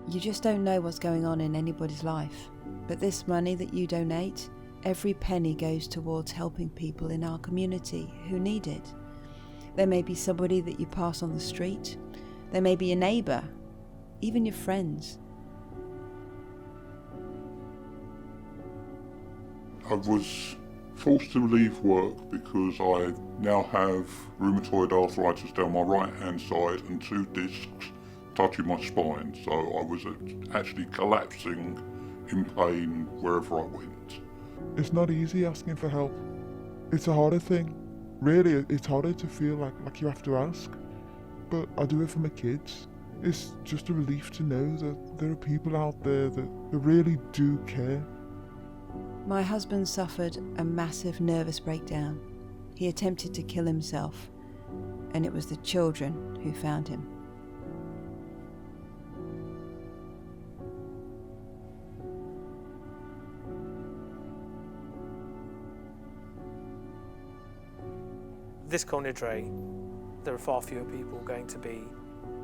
You just don't know what's going on in anybody's life. But this money that you donate, every penny goes towards helping people in our community who need it. There may be somebody that you pass on the street. There may be a neighbour, even your friends. I was forced to leave work because I now have rheumatoid arthritis down my right hand side and 2 discs touching my spine, so I was actually collapsing in pain wherever I went. It's not easy asking for help. It's a harder thing. Really, it's harder to feel like you have to ask. But I do it for my kids. It's just a relief to know that there are people out there that really do care. My husband suffered a massive nervous breakdown. He attempted to kill himself, and it was the children who found him. This call Nidre, there are far fewer people going to be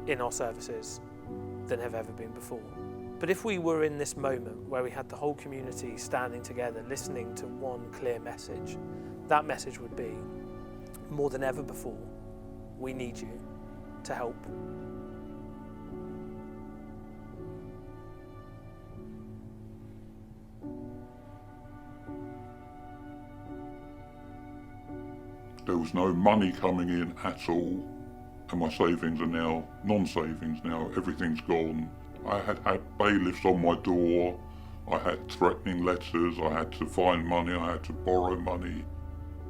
in our services than have ever been before. But if we were in this moment where we had the whole community standing together, listening to one clear message, that message would be, more than ever before, we need you to help. There was no money coming in at all, and my savings are now non-savings now. Everything's gone. I had bailiffs on my door. I had threatening letters. I had to find money. I had to borrow money.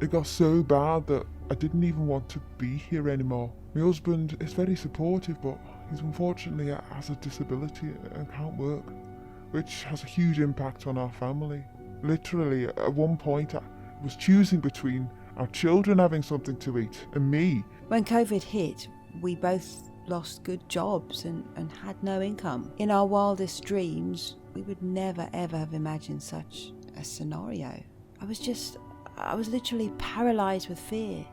It got so bad that I didn't even want to be here anymore. My husband is very supportive, but he's unfortunately has a disability and can't work, which has a huge impact on our family. Literally, at one point, I was choosing between our children having something to eat and me. When COVID hit, we both lost good jobs and had no income. In our wildest dreams, we would never ever have imagined such a scenario. I was literally paralysed with fear.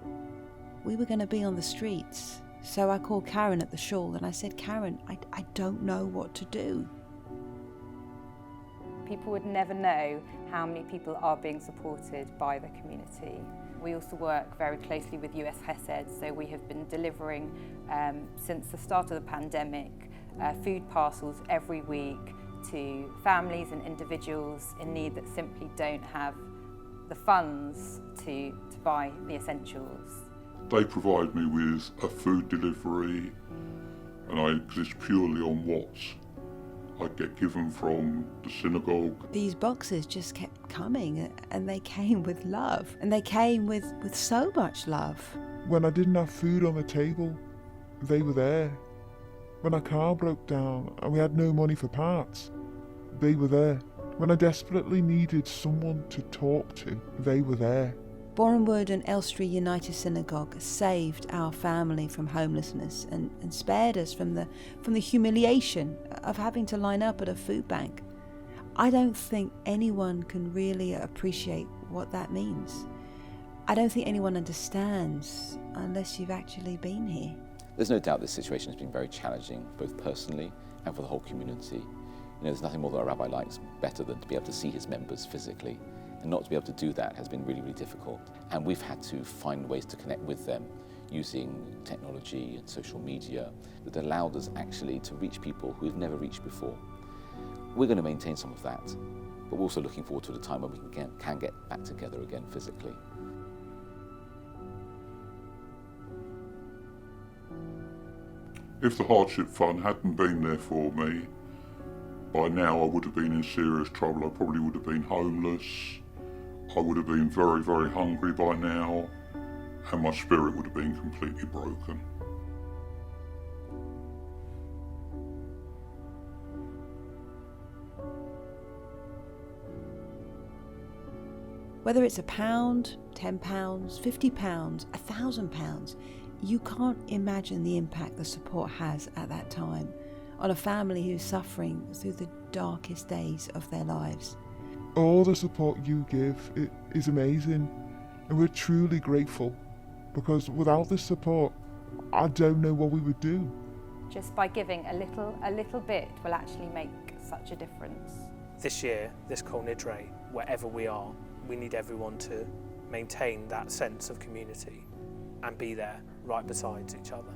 We were going to be on the streets. So I called Karen at the shul and I said, Karen, I don't know what to do. People would never know how many people are being supported by the community. We also work very closely with US Hesed, so we have been delivering, since the start of the pandemic, food parcels every week to families and individuals in need that simply don't have the funds to buy the essentials. They provide me with a food delivery, and I exist purely on what I get given from the synagogue. These boxes just kept coming, and they came with love, and they came with so much love. When I didn't have food on the table, they were there. When our car broke down and we had no money for parts, they were there. When I desperately needed someone to talk to, they were there. Bournemwood and Elstree United Synagogue saved our family from homelessness and spared us from the humiliation of having to line up at a food bank. I don't think anyone can really appreciate what that means. I don't think anyone understands unless you've actually been here. There's no doubt this situation has been very challenging, both personally and for the whole community. There's nothing more that a rabbi likes better than to be able to see his members physically. And not to be able to do that has been really, really difficult. And we've had to find ways to connect with them using technology and social media that allowed us actually to reach people who we've never reached before. We're going to maintain some of that, but we're also looking forward to the time when we can get back together again physically. If the hardship fund hadn't been there for me, by now I would have been in serious trouble. I probably would have been homeless. I would have been very, very hungry by now, and my spirit would have been completely broken. Whether it's £1, £10, £50, £1,000, you can't imagine the impact the support has at that time on a family who's suffering through the darkest days of their lives. All the support you give is amazing, and we're truly grateful, because without this support, I don't know what we would do. Just by giving a little bit will actually make such a difference. This year, this Kol Nidre, wherever we are, we need everyone to maintain that sense of community and be there right beside each other.